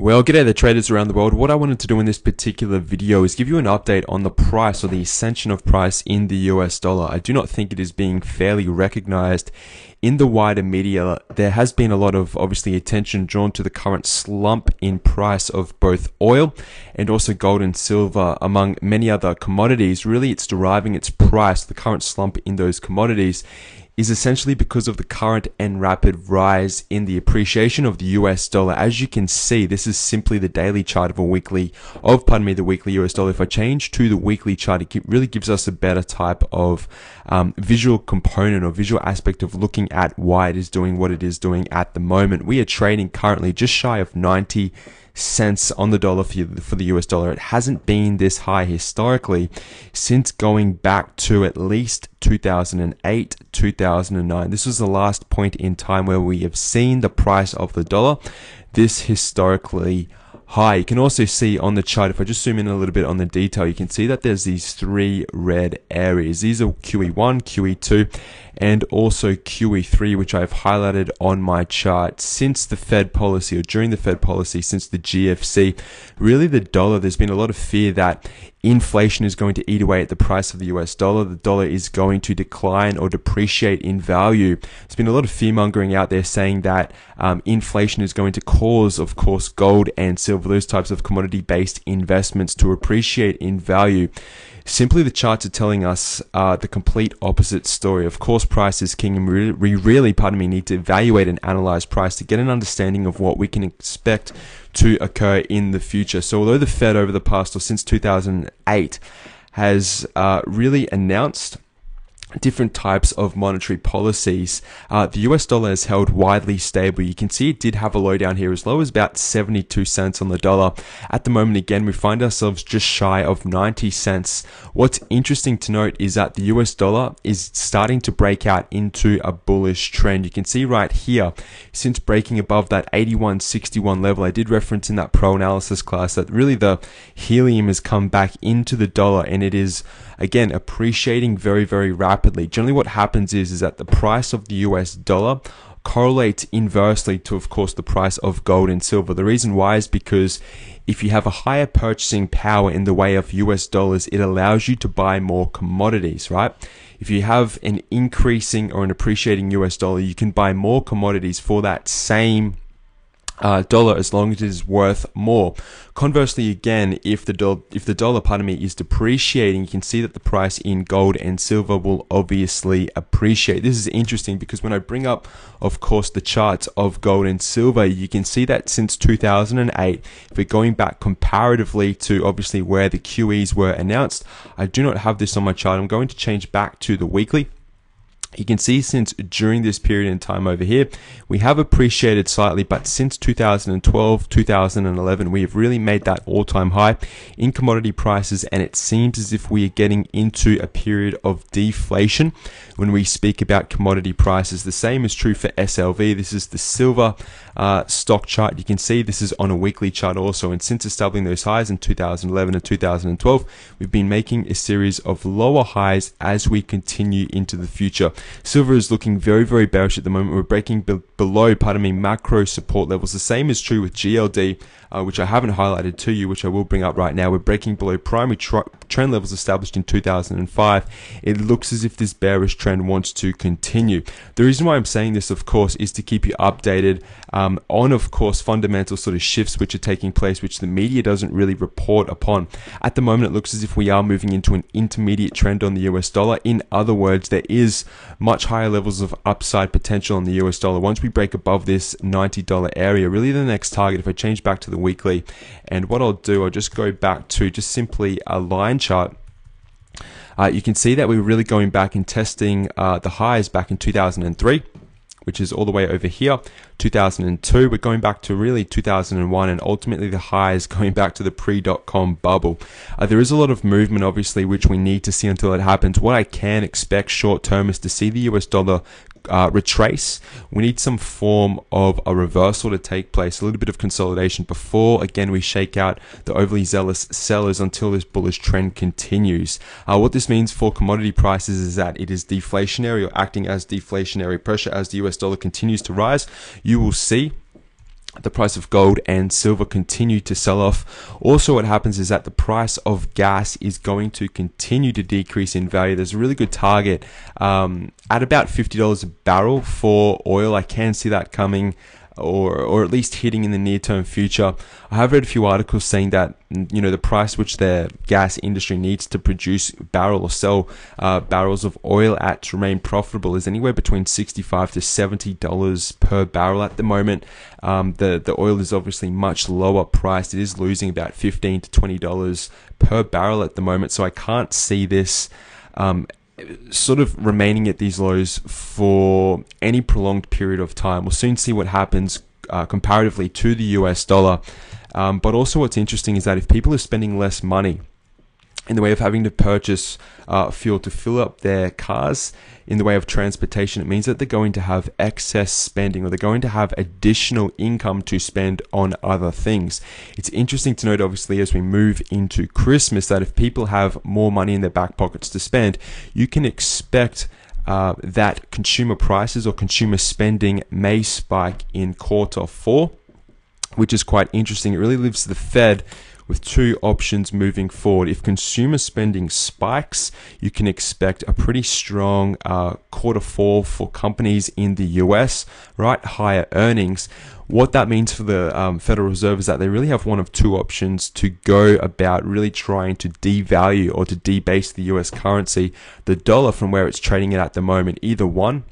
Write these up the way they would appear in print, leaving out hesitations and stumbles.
Well, g'day the traders around the world. What I wanted to do in this particular video is give you an update on the price or the ascension of price in the US dollar. I do not think it is being fairly recognized in the wider media. There has been a lot of obviously attention drawn to the current slump in price of both oil and also gold and silver among many other commodities. Really, it's deriving its price, the current slump in those commodities, is essentially because of the current and rapid rise in the appreciation of the US dollar. As you can see, this is simply the daily chart of the weekly US dollar. If I change to the weekly chart, it really gives us a better type of visual component or visual aspect of looking at why it is doing what it is doing at the moment. We are trading currently just shy of 90 cents on the dollar for the US dollar. It hasn't been this high historically since going back to at least 2008, 2009. This was the last point in time where we have seen the price of the dollar this historically high. You can also see on the chart, if I just zoom in a little bit on the detail, you can see that there's these three red areas. These are QE1, QE2, and also QE3, which I've highlighted on my chart. Since the Fed policy, or during the Fed policy, since the GFC, really the dollar, there's been a lot of fear that inflation is going to eat away at the price of the US dollar. The dollar is going to decline or depreciate in value. There's been a lot of fear mongering out there saying that inflation is going to cause, of course, gold and silver, those types of commodity-based investments, to appreciate in value. Simply, the charts are telling us the complete opposite story. Of course, price is king, and we really, need to evaluate and analyze price to get an understanding of what we can expect to occur in the future. So although the Fed over the past, or since 2008, has really announced different types of monetary policies, the US dollar has held widely stable. You can see it did have a low down here as low as about 72 cents on the dollar. At the moment, again, we find ourselves just shy of 90 cents. What's interesting to note is that the US dollar is starting to break out into a bullish trend. You can see right here, since breaking above that 81.61 level, I did reference in that pro analysis class that really the helium has come back into the dollar, and it is again appreciating very, very rapidly. Generally what happens is that the price of the US dollar correlates inversely to, of course, the price of gold and silver. The reason why is because if you have a higher purchasing power in the way of US dollars, it allows you to buy more commodities, right? If you have an increasing or an appreciating US dollar, you can buy more commodities for that same dollar as long as it is worth more. Conversely, again, if the dollar is depreciating, you can see that the price in gold and silver will obviously appreciate. This is interesting because when I bring up, of course, the charts of gold and silver, you can see that since 2008, if we're going back comparatively to obviously where the QEs were announced, I do not have this on my chart. I'm going to change back to the weekly. You can see since during this period in time over here, we have appreciated slightly, but since 2012, 2011, we have really made that all-time high in commodity prices, and it seems as if we are getting into a period of deflation when we speak about commodity prices. The same is true for SLV. This is the silver stock chart. You can see this is on a weekly chart also, and since establishing those highs in 2011 and 2012, we've been making a series of lower highs as we continue into the future. Silver is looking very, very bearish at the moment. We're breaking below, macro support levels. The same is true with GLD, which I haven't highlighted to you, which I will bring up right now. We're breaking below primary trend levels established in 2005. It looks as if this bearish trend wants to continue. The reason why I'm saying this, of course, is to keep you updated on, of course, fundamental sort of shifts which are taking place, which the media doesn't really report upon. At the moment, it looks as if we are moving into an intermediate trend on the US dollar. In other words, there is much higher levels of upside potential on the US dollar. Once we break above this $90 area, really the next target, if I change back to the weekly, and what I'll do, I'll just go back to just simply a line chart. You can see that we're really going back and testing the highs back in 2003, which is all the way over here, 2002. We're going back to really 2001, and ultimately the highs going back to the pre.com bubble. There is a lot of movement, obviously, which we need to see until it happens. What I can expect short term is to see the US dollar retrace. We need some form of a reversal to take place, a little bit of consolidation before again we shake out the overly zealous sellers until this bullish trend continues. What this means for commodity prices is that it is deflationary or acting as deflationary pressure as the US dollar continues to rise. You will see the price of gold and silver continue to sell off. Also, what happens is that the price of gas is going to continue to decrease in value. There's a really good target at about $50 a barrel for oil. I can see that coming, or at least hitting in the near-term future. I have read a few articles saying that, you know, the price which the gas industry needs to produce barrel or sell barrels of oil at to remain profitable is anywhere between $65 to $70 per barrel at the moment. The oil is obviously much lower priced. It is losing about $15 to $20 per barrel at the moment. So I can't see this sort of remaining at these lows for any prolonged period of time. We'll soon see what happens comparatively to the US dollar. But also what's interesting is that if people are spending less money in the way of having to purchase fuel to fill up their cars, in the way of transportation, it means that they're going to have excess spending, or they're going to have additional income to spend on other things. It's interesting to note, obviously, as we move into Christmas, that if people have more money in their back pockets to spend, you can expect that consumer prices or consumer spending may spike in Q4, which is quite interesting. It really leaves the Fed with two options moving forward. If consumer spending spikes, you can expect a pretty strong Q4 for companies in the US, right? Higher earnings. What that means for the Federal Reserve is that they really have one of two options to go about really trying to devalue or to debase the US currency, the dollar, from where it's trading at the moment. Either one,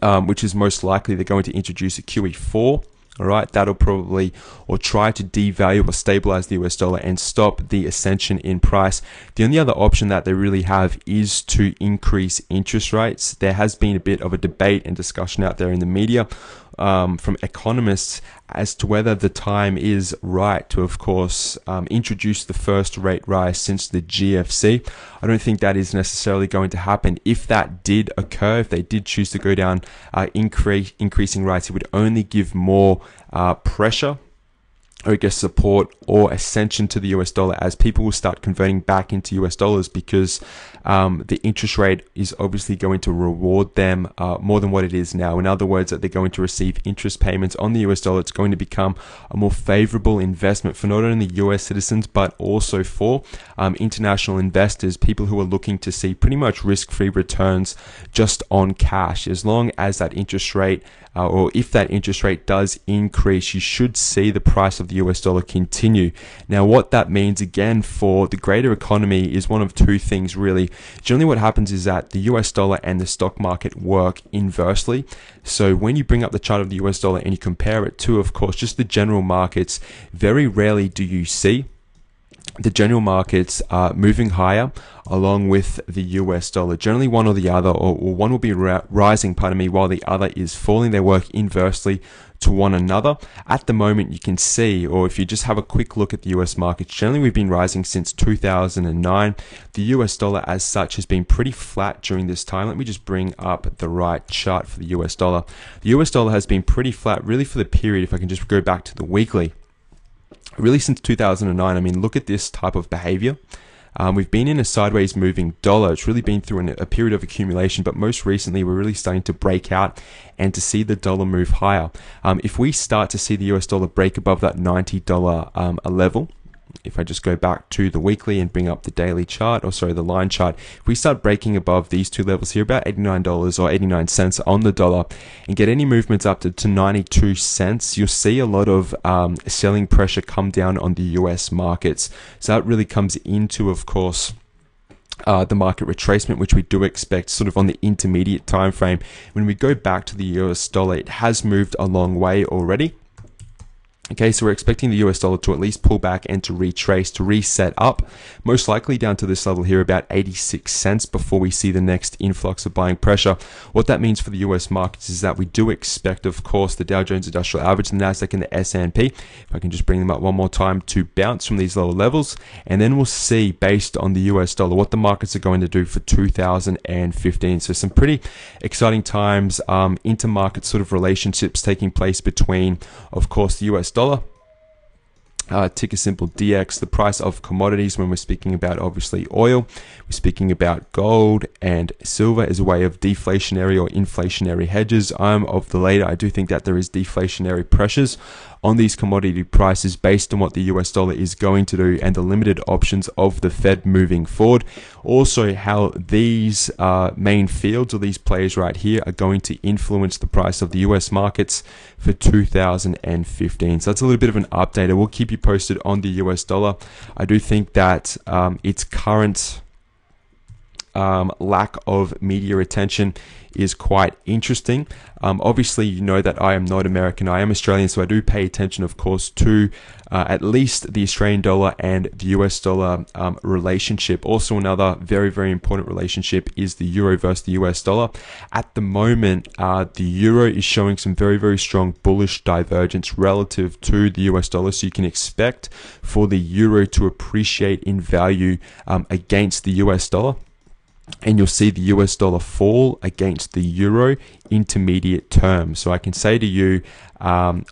which is most likely they're going to introduce a QE4. All right, that'll probably, or try to devalue or stabilize the US dollar and stop the ascension in price. The only other option that they really have is to increase interest rates. There has been a bit of a debate and discussion out there in the media from economists as to whether the time is right to, of course, introduce the first rate rise since the GFC. I don't think that is necessarily going to happen. If that did occur, if they did choose to go down increasing rates, it would only give more pressure, or I guess support or ascension to the US dollar, as people will start converting back into US dollars, because the interest rate is obviously going to reward them more than what it is now. In other words, that they're going to receive interest payments on the US dollar. It's going to become a more favorable investment for not only US citizens, but also for international investors, people who are looking to see pretty much risk-free returns just on cash. As long as that interest rate, or if that interest rate does increase, you should see the price of the US dollar continue. Now, what that means again for the greater economy is one of two things really. Generally what happens is that the US dollar and the stock market work inversely. So when you bring up the chart of the US dollar and you compare it to, of course, just the general markets, very rarely do you see the general markets moving higher along with the US dollar. Generally one or the other, or one will be rising, while the other is falling. They work inversely to one another. At the moment, you can see, or if you just have a quick look at the US markets, generally we've been rising since 2009. The US dollar as such has been pretty flat during this time. Let me just bring up the right chart for the US dollar. The US dollar has been pretty flat really for the period, if I can just go back to the weekly, really since 2009. I mean, look at this type of behavior. We've been in a sideways moving dollar. It's really been through a period of accumulation, but most recently we're really starting to break out and to see the dollar move higher. If we start to see the US dollar break above that $90 level, if I just go back to the weekly and bring up the daily chart, or sorry, the line chart, if we start breaking above these two levels here, about $89 or 89 cents on the dollar, and get any movements up to 92 cents, you'll see a lot of selling pressure come down on the US markets. So that really comes into, of course, the market retracement, which we do expect sort of on the intermediate time frame. When we go back to the US dollar, it has moved a long way already. Okay, so we're expecting the US dollar to at least pull back and to retrace, to reset up, most likely down to this level here, about 86 cents, before we see the next influx of buying pressure. What that means for the US markets is that we do expect, of course, the Dow Jones Industrial Average, the Nasdaq, and the S&P, if I can just bring them up one more time, to bounce from these lower levels. And then we'll see, based on the US dollar, what the markets are going to do for 2015. So some pretty exciting times, intermarket sort of relationships taking place between, of course, the US dollar ticker symbol DX, the price of commodities when we're speaking about obviously oil, we're speaking about gold and silver as a way of deflationary or inflationary hedges. I'm of the later. I do think that there is deflationary pressures on these commodity prices based on what the US dollar is going to do and the limited options of the Fed moving forward. Also, how these main fields or these players right here are going to influence the price of the US markets for 2015. So that's a little bit of an update. I will keep you posted on the US dollar. I do think that its current lack of media attention is quite interesting. Obviously, you know that I am not American, I am Australian, so I do pay attention, of course, to at least the Australian dollar and the US dollar relationship. Also, another very, very important relationship is the euro versus the US dollar. At the moment, the euro is showing some very, very strong bullish divergence relative to the US dollar, so you can expect for the euro to appreciate in value against the US dollar. And you'll see the US dollar fall against the euro intermediate term. So I can say to you,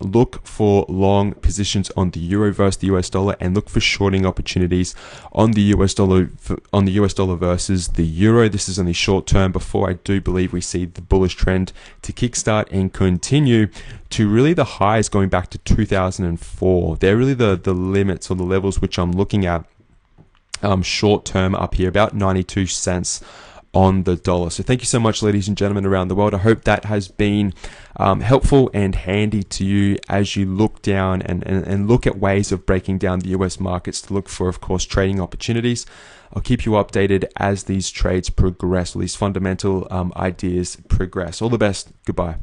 look for long positions on the euro versus the US dollar, and look for shorting opportunities on the US dollar versus the euro. This is only short term before I do believe we see the bullish trend to kickstart and continue to really the highs going back to 2004. They're really the limits or the levels which I'm looking at. Short term up here, about 92 cents on the dollar. So thank you so much, ladies and gentlemen around the world. I hope that has been helpful and handy to you as you look down and look at ways of breaking down the US markets to look for, of course, trading opportunities. I'll keep you updated as these trades progress, or these fundamental ideas progress. All the best. Goodbye.